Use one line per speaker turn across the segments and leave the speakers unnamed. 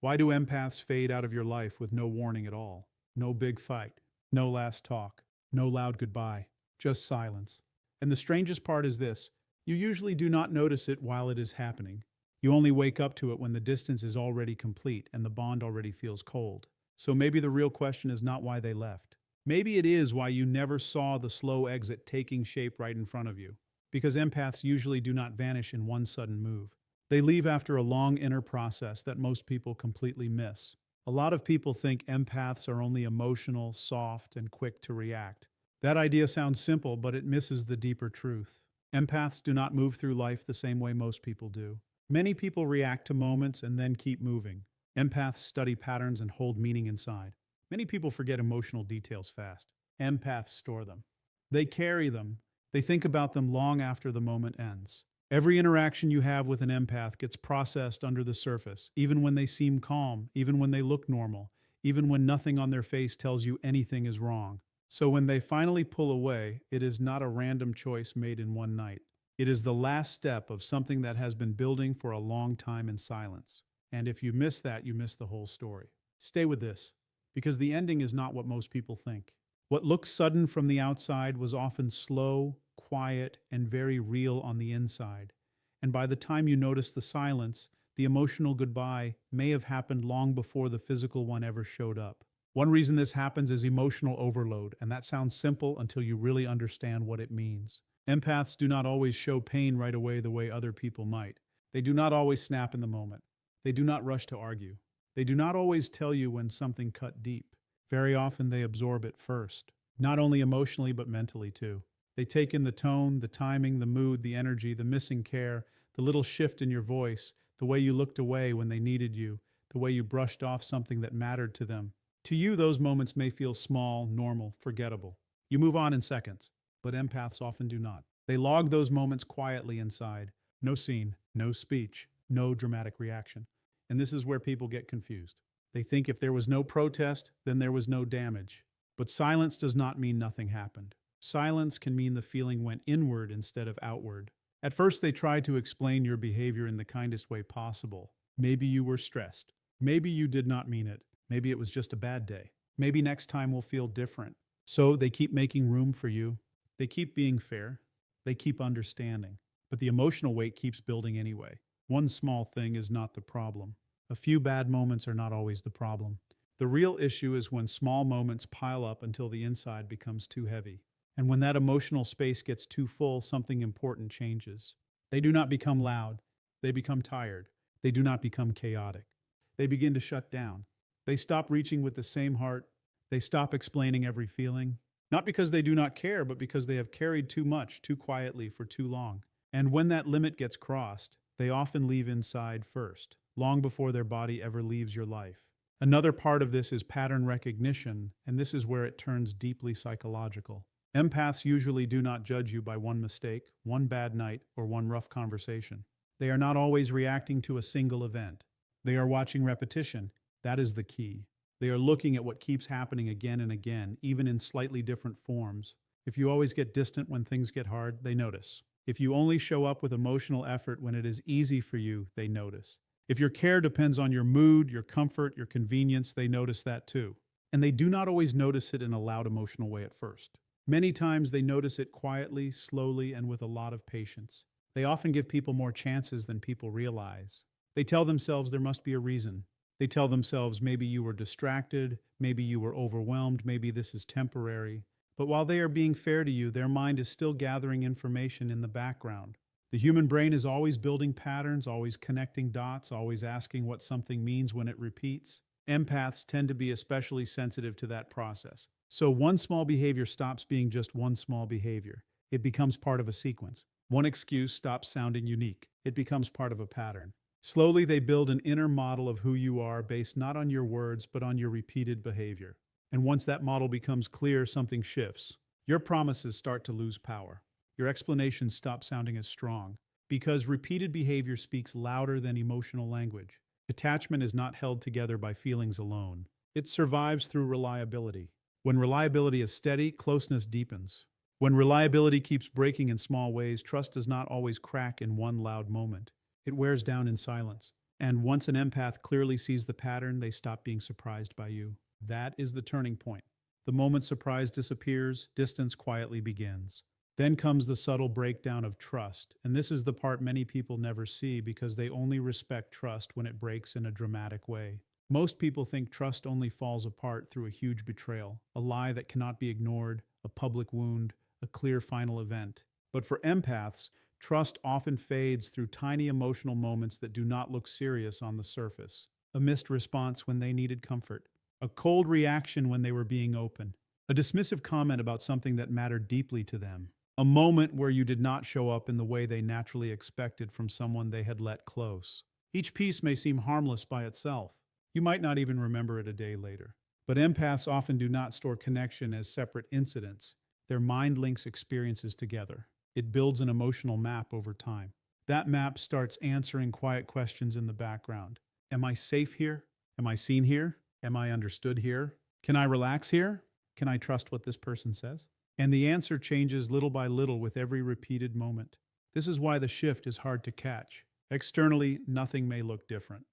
Why do empaths fade out of your life with no warning at all? No big fight, no last talk, no loud goodbye, just silence. And the strangest part is this: you usually do not notice it while it is happening. You only wake up to it when the distance is already complete and the bond already feels cold. So maybe the real question is not why they left. Maybe it is why you never saw the slow exit taking shape right in front of you. Because empaths usually do not vanish in one sudden move. They leave after a long inner process that most people completely miss. A lot of people think empaths are only emotional, soft, and quick to react. That idea sounds simple, but it misses the deeper truth. Empaths do not move through life the same way most people do. Many people react to moments and then keep moving. Empaths study patterns and hold meaning inside. Many people forget emotional details fast. Empaths store them. They carry them. They think about them long after the moment ends. Every interaction you have with an empath gets processed under the surface, even when they seem calm, even when they look normal, even when nothing on their face tells you anything is wrong. So when they finally pull away, it is not a random choice made in one night. It is the last step of something that has been building for a long time in silence. And if you miss that, you miss the whole story. Stay with this, because the ending is not what most people think. What looks sudden from the outside was often slow, quiet, and very real on the inside. And by the time you notice the silence, the emotional goodbye may have happened long before the physical one ever showed up. One reason this happens is emotional overload, and that sounds simple until you really understand what it means. Empaths do not always show pain right away the way other people might. They do not always snap in the moment. They do not rush to argue. They do not always tell you when something cut deep. Very often they absorb it first, not only emotionally but mentally too. They take in the tone, the timing, the mood, the energy, the missing care, the little shift in your voice, the way you looked away when they needed you, the way you brushed off something that mattered to them. To you, those moments may feel small, normal, forgettable. You move on in seconds, but empaths often do not. They log those moments quietly inside. No scene, no speech, no dramatic reaction. And this is where people get confused. They think if there was no protest, then there was no damage. But silence does not mean nothing happened. Silence can mean the feeling went inward instead of outward. At first, they try to explain your behavior in the kindest way possible. Maybe you were stressed. Maybe you did not mean it. Maybe it was just a bad day. Maybe next time will feel different. So they keep making room for you. They keep being fair. They keep understanding. But the emotional weight keeps building anyway. One small thing is not the problem. A few bad moments are not always the problem. The real issue is when small moments pile up until the inside becomes too heavy. And when that emotional space gets too full, something important changes. They do not become loud. They become tired. They do not become chaotic. They begin to shut down. They stop reaching with the same heart. They stop explaining every feeling. Not because they do not care, but because they have carried too much, too quietly, for too long. And when that limit gets crossed, they often leave inside first, long before their body ever leaves your life. Another part of this is pattern recognition, and this is where it turns deeply psychological. Empaths usually do not judge you by one mistake, one bad night, or one rough conversation. They are not always reacting to a single event. They are watching repetition. That is the key. They are looking at what keeps happening again and again, even in slightly different forms. If you always get distant when things get hard, they notice. If you only show up with emotional effort when it is easy for you, they notice. If your care depends on your mood, your comfort, your convenience, they notice that too. And they do not always notice it in a loud emotional way at first. Many times they notice it quietly, slowly, and with a lot of patience. They often give people more chances than people realize. They tell themselves there must be a reason. They tell themselves maybe you were distracted, maybe you were overwhelmed, maybe this is temporary. But while they are being fair to you, their mind is still gathering information in the background. The human brain is always building patterns, always connecting dots, always asking what something means when it repeats. Empaths tend to be especially sensitive to that process. So one small behavior stops being just one small behavior. It becomes part of a sequence. One excuse stops sounding unique. It becomes part of a pattern. Slowly, they build an inner model of who you are based not on your words, but on your repeated behavior. And once that model becomes clear, something shifts. Your promises start to lose power. Your explanations stop sounding as strong. Because repeated behavior speaks louder than emotional language. Attachment is not held together by feelings alone. It survives through reliability. When reliability is steady, closeness deepens. When reliability keeps breaking in small ways, trust does not always crack in one loud moment. It wears down in silence. And once an empath clearly sees the pattern, they stop being surprised by you. That is the turning point. The moment surprise disappears, distance quietly begins. Then comes the subtle breakdown of trust, and this is the part many people never see because they only respect trust when it breaks in a dramatic way. Most people think trust only falls apart through a huge betrayal, a lie that cannot be ignored, a public wound, a clear final event. But for empaths, trust often fades through tiny emotional moments that do not look serious on the surface. A missed response when they needed comfort, a cold reaction when they were being open, a dismissive comment about something that mattered deeply to them, a moment where you did not show up in the way they naturally expected from someone they had let close. Each piece may seem harmless by itself. You might not even remember it a day later. But empaths often do not store connection as separate incidents. Their mind links experiences together. It builds an emotional map over time. That map starts answering quiet questions in the background. Am I safe here? Am I seen here? Am I understood here? Can I relax here? Can I trust what this person says? And the answer changes little by little with every repeated moment. This is why the shift is hard to catch. Externally, nothing may look different.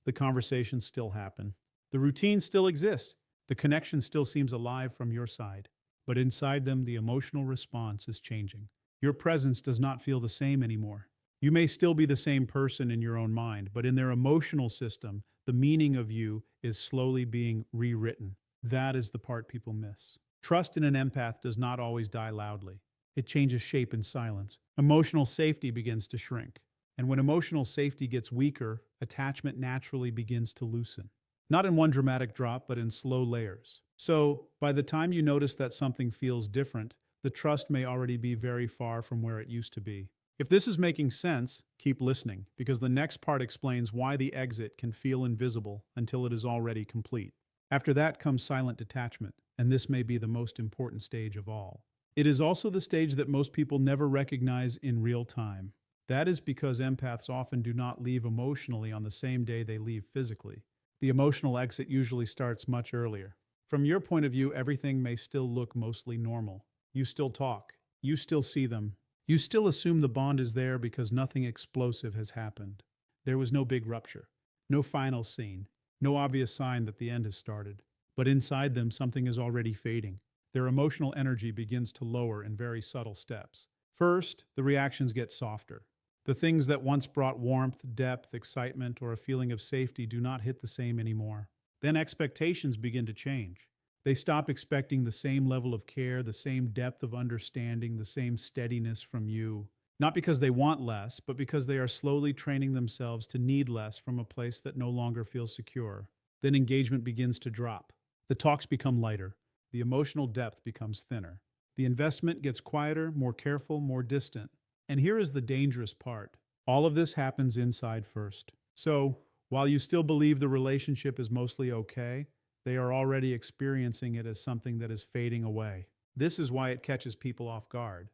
The conversations still happen. The routine still exists. The connection still seems alive from your side. But inside them, the emotional response is changing. Your presence does not feel the same anymore. You may still be the same person in your own mind, but in their emotional system, the meaning of you is slowly being rewritten. That is the part people miss. Trust in an empath does not always die loudly. It changes shape in silence. Emotional safety begins to shrink. And when emotional safety gets weaker, attachment naturally begins to loosen. Not in one dramatic drop, but in slow layers. So, by the time you notice that something feels different, the trust may already be very far from where it used to be. If this is making sense, keep listening, because the next part explains why the exit can feel invisible until it is already complete. After that comes silent detachment, and this may be the most important stage of all. It is also the stage that most people never recognize in real time. That is because empaths often do not leave emotionally on the same day they leave physically. The emotional exit usually starts much earlier. From your point of view, everything may still look mostly normal. You still talk. You still see them. You still assume the bond is there because nothing explosive has happened. There was no big rupture, no final scene, no obvious sign that the end has started. But inside them, something is already fading. Their emotional energy begins to lower in very subtle steps. First, the reactions get softer. The things that once brought warmth, depth, excitement, or a feeling of safety do not hit the same anymore. Then expectations begin to change. They stop expecting the same level of care, the same depth of understanding, the same steadiness from you. Not because they want less, but because they are slowly training themselves to need less from a place that no longer feels secure. Then engagement begins to drop. The talks become lighter. The emotional depth becomes thinner. The investment gets quieter, more careful, more distant. And here is the dangerous part. All of this happens inside first. So, while you still believe the relationship is mostly okay, they are already experiencing it as something that is fading away. This is why it catches people off guard.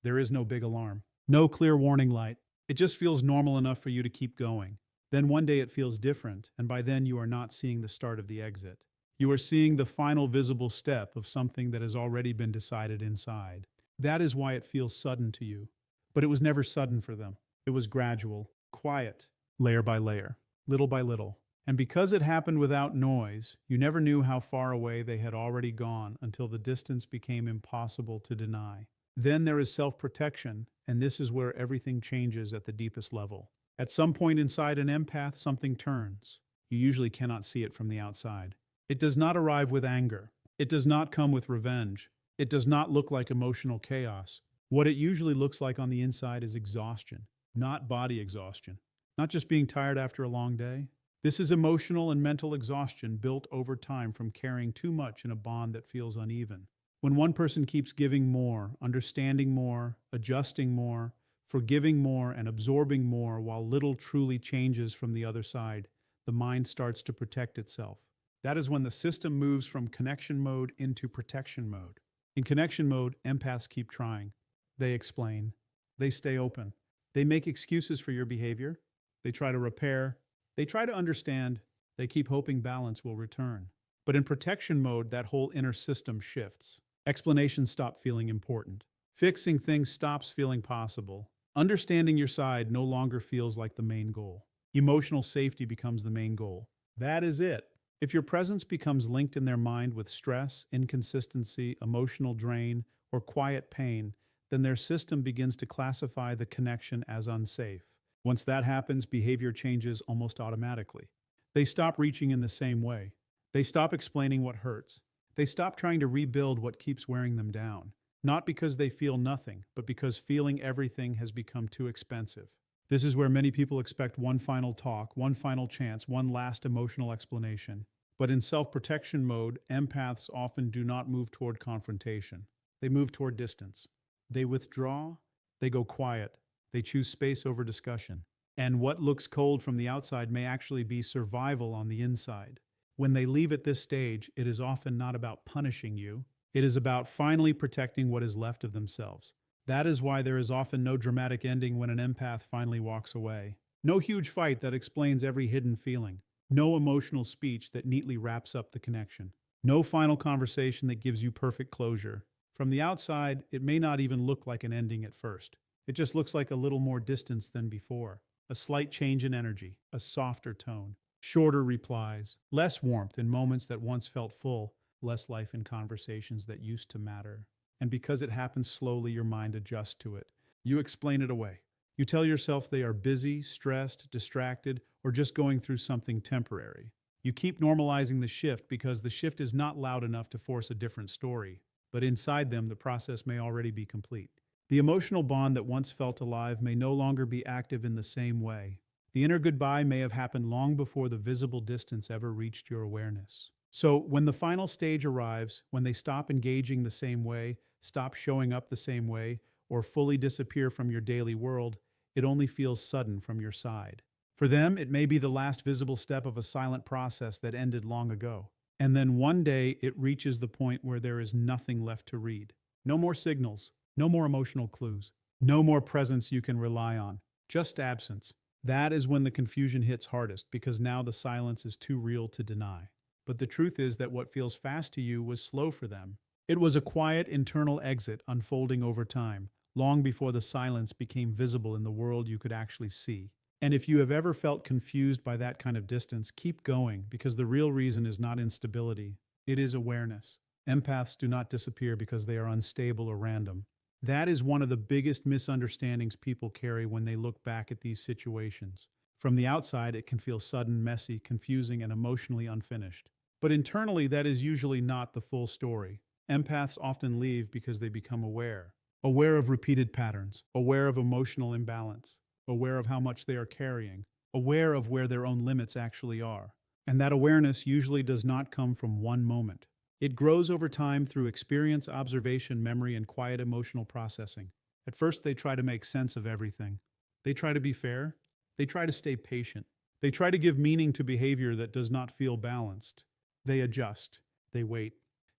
There is no big alarm, no clear warning light. It just feels normal enough for you to keep going. Then one day it feels different, and by then you are not seeing the start of the exit. You are seeing the final visible step of something that has already been decided inside. That is why it feels sudden to you. But it was never sudden for them. It was gradual, quiet, layer by layer, little by little. And because it happened without noise, you never knew how far away they had already gone until the distance became impossible to deny. Then there is self-protection, and this is where everything changes at the deepest level. At some point inside an empath, something turns. You usually cannot see it from the outside. It does not arrive with anger. It does not come with revenge. It does not look like emotional chaos. What it usually looks like on the inside is exhaustion, not body exhaustion. Not just being tired after a long day. This is emotional and mental exhaustion built over time from carrying too much in a bond that feels uneven. When one person keeps giving more, understanding more, adjusting more, forgiving more, and absorbing more while little truly changes from the other side, the mind starts to protect itself. That is when the system moves from connection mode into protection mode. In connection mode, empaths keep trying. They explain. They stay open. They make excuses for your behavior. They try to repair. They try to understand. They keep hoping balance will return. But in protection mode, that whole inner system shifts. Explanations stop feeling important. Fixing things stops feeling possible. Understanding your side no longer feels like the main goal. Emotional safety becomes the main goal. That is it. If your presence becomes linked in their mind with stress, inconsistency, emotional drain, or quiet pain, then their system begins to classify the connection as unsafe. Once that happens, behavior changes almost automatically. They stop reaching in the same way. They stop explaining what hurts. They stop trying to rebuild what keeps wearing them down. Not because they feel nothing, but because feeling everything has become too expensive. This is where many people expect one final talk, one final chance, one last emotional explanation. But in self-protection mode, empaths often do not move toward confrontation. They move toward distance. They withdraw, they go quiet, they choose space over discussion. And what looks cold from the outside may actually be survival on the inside. When they leave at this stage, it is often not about punishing you. It is about finally protecting what is left of themselves. That is why there is often no dramatic ending when an empath finally walks away. No huge fight that explains every hidden feeling. No emotional speech that neatly wraps up the connection. No final conversation that gives you perfect closure. From the outside, it may not even look like an ending at first. It just looks like a little more distance than before. A slight change in energy, a softer tone, shorter replies, less warmth in moments that once felt full, less life in conversations that used to matter. And because it happens slowly, your mind adjusts to it. You explain it away. You tell yourself they are busy, stressed, distracted, or just going through something temporary. You keep normalizing the shift because the shift is not loud enough to force a different story, but inside them, the process may already be complete. The emotional bond that once felt alive may no longer be active in the same way. The inner goodbye may have happened long before the visible distance ever reached your awareness. So, when the final stage arrives, when they stop engaging the same way, stop showing up the same way, or fully disappear from your daily world, it only feels sudden from your side. For them, it may be the last visible step of a silent process that ended long ago. And then one day, it reaches the point where there is nothing left to read. No more signals, no more emotional clues, no more presence you can rely on, just absence. That is when the confusion hits hardest because now the silence is too real to deny. But the truth is that what feels fast to you was slow for them. It was a quiet internal exit unfolding over time, long before the silence became visible in the world you could actually see. And if you have ever felt confused by that kind of distance, keep going because the real reason is not instability, it is awareness. Empaths do not disappear because they are unstable or random. That is one of the biggest misunderstandings people carry when they look back at these situations. From the outside, it can feel sudden, messy, confusing, and emotionally unfinished. But internally, that is usually not the full story. Empaths often leave because they become aware. Aware of repeated patterns, aware of emotional imbalance, aware of how much they are carrying, aware of where their own limits actually are. And that awareness usually does not come from one moment. It grows over time through experience, observation, memory, and quiet emotional processing. At first, they try to make sense of everything. They try to be fair. They try to stay patient. They try to give meaning to behavior that does not feel balanced. They adjust. They wait.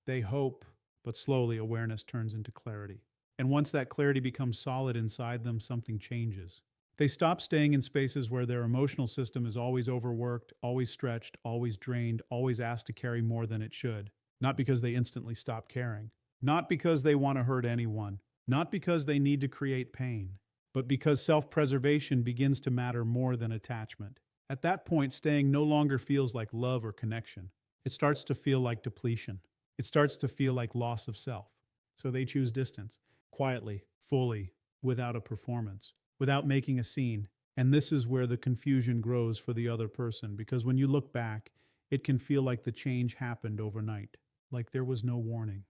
They hope. But slowly, awareness turns into clarity. And once that clarity becomes solid inside them, something changes. They stop staying in spaces where their emotional system is always overworked, always stretched, always drained, always asked to carry more than it should. Not because they instantly stop caring. Not because they want to hurt anyone. Not because they need to create pain. But because self-preservation begins to matter more than attachment. At that point, staying no longer feels like love or connection. It starts to feel like depletion. It starts to feel like loss of self. So they choose distance, quietly, fully, without a performance, without making a scene. And this is where the confusion grows for the other person, because when you look back, it can feel like the change happened overnight, like there was no warning,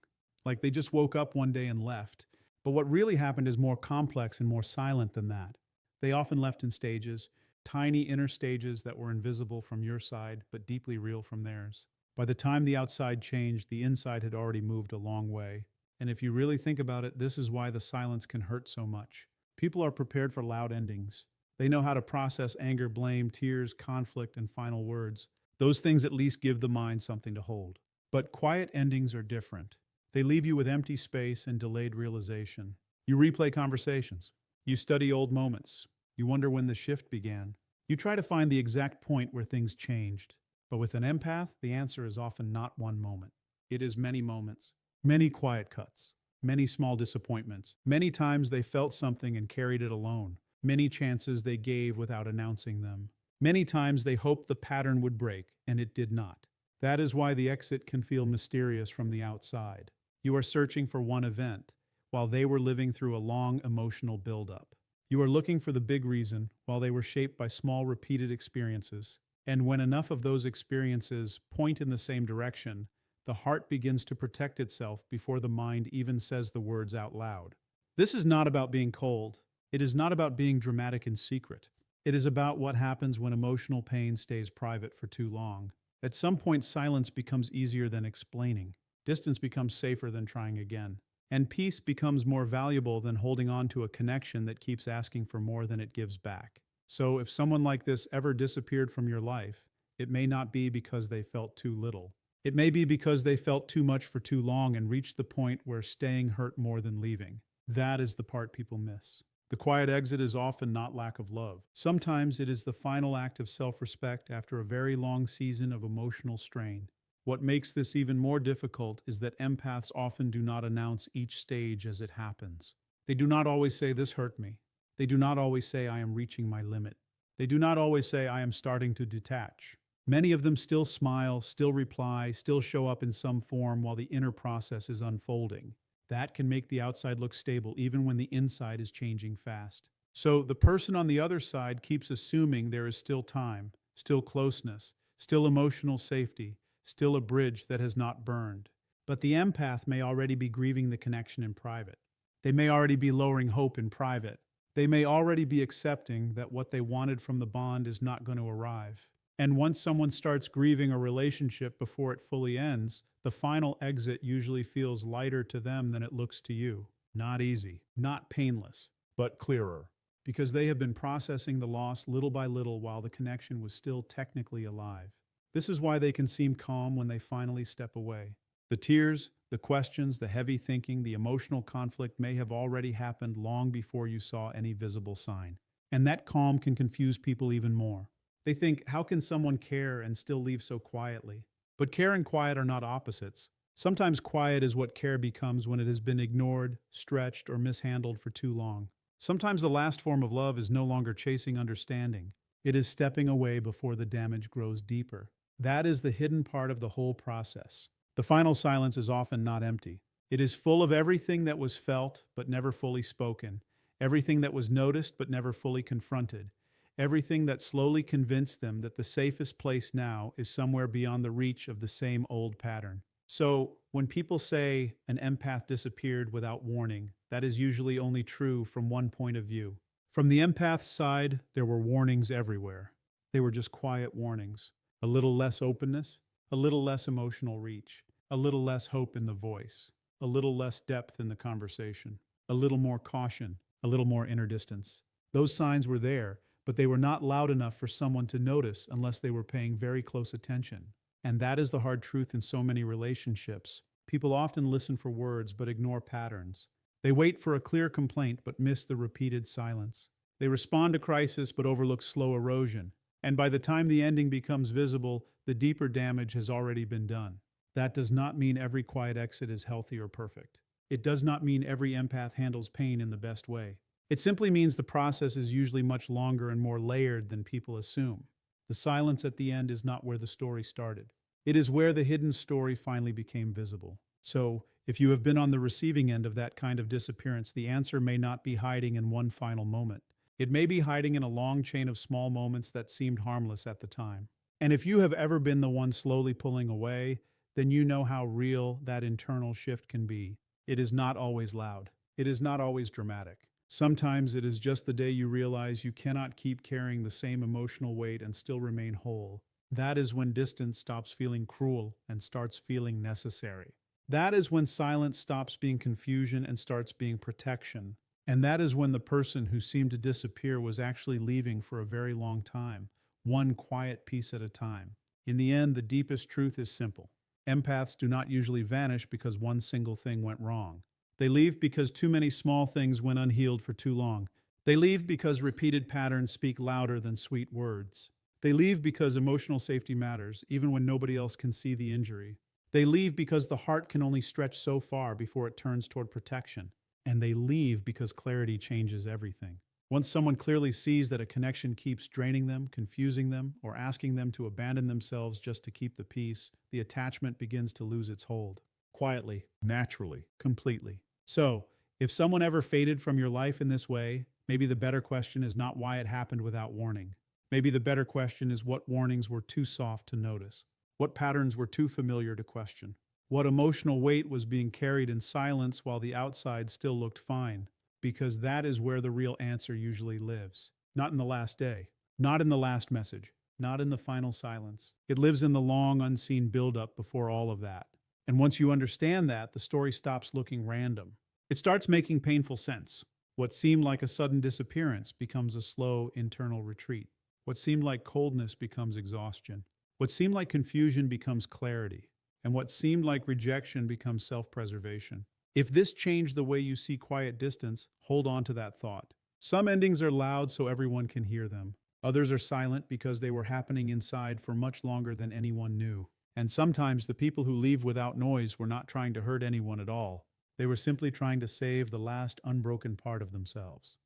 like they just woke up one day and left. But what really happened is more complex and more silent than that. They often left in stages, tiny inner stages that were invisible from your side, but deeply real from theirs. By the time the outside changed, the inside had already moved a long way. And if you really think about it, this is why the silence can hurt so much. People are prepared for loud endings. They know how to process anger, blame, tears, conflict, and final words. Those things at least give the mind something to hold. But quiet endings are different. They leave you with empty space and delayed realization. You replay conversations. You study old moments. You wonder when the shift began. You try to find the exact point where things changed. But with an empath, the answer is often not one moment. It is many moments, many quiet cuts, many small disappointments. Many times they felt something and carried it alone. Many chances they gave without announcing them. Many times they hoped the pattern would break, and it did not. That is why the exit can feel mysterious from the outside. You are searching for one event, while they were living through a long emotional buildup. You are looking for the big reason, while they were shaped by small repeated experiences. And when enough of those experiences point in the same direction, the heart begins to protect itself before the mind even says the words out loud. This is not about being cold. It is not about being dramatic in secret. It is about what happens when emotional pain stays private for too long. At some point, silence becomes easier than explaining. Distance becomes safer than trying again. And peace becomes more valuable than holding on to a connection that keeps asking for more than it gives back. So if someone like this ever disappeared from your life, it may not be because they felt too little. It may be because they felt too much for too long and reached the point where staying hurt more than leaving. That is the part people miss. The quiet exit is often not lack of love. Sometimes it is the final act of self-respect after a very long season of emotional strain. What makes this even more difficult is that empaths often do not announce each stage as it happens. They do not always say, "This hurt me." They do not always say, "I am reaching my limit." They do not always say, "I am starting to detach." Many of them still smile, still reply, still show up in some form while the inner process is unfolding. That can make the outside look stable even when the inside is changing fast. So the person on the other side keeps assuming there is still time, still closeness, still emotional safety, still a bridge that has not burned. But the empath may already be grieving the connection in private. They may already be lowering hope in private. They may already be accepting that what they wanted from the bond is not going to arrive. And once someone starts grieving a relationship before it fully ends, the final exit usually feels lighter to them than it looks to you. Not easy, not painless, but clearer. Because they have been processing the loss little by little while the connection was still technically alive. This is why they can seem calm when they finally step away. The tears, the questions, the heavy thinking, the emotional conflict may have already happened long before you saw any visible sign. And that calm can confuse people even more. They think, how can someone care and still leave so quietly? But care and quiet are not opposites. Sometimes quiet is what care becomes when it has been ignored, stretched, or mishandled for too long. Sometimes the last form of love is no longer chasing understanding. It is stepping away before the damage grows deeper. That is the hidden part of the whole process. The final silence is often not empty. It is full of everything that was felt but never fully spoken, everything that was noticed but never fully confronted, everything that slowly convinced them that the safest place now is somewhere beyond the reach of the same old pattern. So, when people say an empath disappeared without warning, that is usually only true from one point of view. From the empath's side, there were warnings everywhere. They were just quiet warnings. A little less openness, a little less emotional reach, a little less hope in the voice, a little less depth in the conversation, a little more caution, a little more inner distance. Those signs were there, but they were not loud enough for someone to notice unless they were paying very close attention. And that is the hard truth in so many relationships. People often listen for words but ignore patterns. They wait for a clear complaint but miss the repeated silence. They respond to crisis but overlook slow erosion. And by the time the ending becomes visible, the deeper damage has already been done. That does not mean every quiet exit is healthy or perfect. It does not mean every empath handles pain in the best way. It simply means the process is usually much longer and more layered than people assume. The silence at the end is not where the story started. It is where the hidden story finally became visible. So, if you have been on the receiving end of that kind of disappearance, the answer may not be hiding in one final moment. It may be hiding in a long chain of small moments that seemed harmless at the time. And if you have ever been the one slowly pulling away, then you know how real that internal shift can be. It is not always loud. It is not always dramatic. Sometimes it is just the day you realize you cannot keep carrying the same emotional weight and still remain whole. That is when distance stops feeling cruel and starts feeling necessary. That is when silence stops being confusion and starts being protection. And that is when the person who seemed to disappear was actually leaving for a very long time, one quiet piece at a time. In the end, the deepest truth is simple. Empaths do not usually vanish because one single thing went wrong. They leave because too many small things went unhealed for too long. They leave because repeated patterns speak louder than sweet words. They leave because emotional safety matters, even when nobody else can see the injury. They leave because the heart can only stretch so far before it turns toward protection. And they leave because clarity changes everything. Once someone clearly sees that a connection keeps draining them, confusing them, or asking them to abandon themselves just to keep the peace, the attachment begins to lose its hold. Quietly, naturally, completely. So, if someone ever faded from your life in this way, maybe the better question is not why it happened without warning. Maybe the better question is what warnings were too soft to notice, what patterns were too familiar to question, what emotional weight was being carried in silence while the outside still looked fine, because that is where the real answer usually lives. Not in the last day, not in the last message, not in the final silence. It lives in the long, unseen buildup before all of that. And once you understand that, the story stops looking random. It starts making painful sense. What seemed like a sudden disappearance becomes a slow internal retreat. What seemed like coldness becomes exhaustion. What seemed like confusion becomes clarity. And what seemed like rejection becomes self-preservation. If this changed the way you see quiet distance, hold on to that thought. Some endings are loud so everyone can hear them. Others are silent because they were happening inside for much longer than anyone knew. And sometimes the people who leave without noise were not trying to hurt anyone at all. They were simply trying to save the last unbroken part of themselves.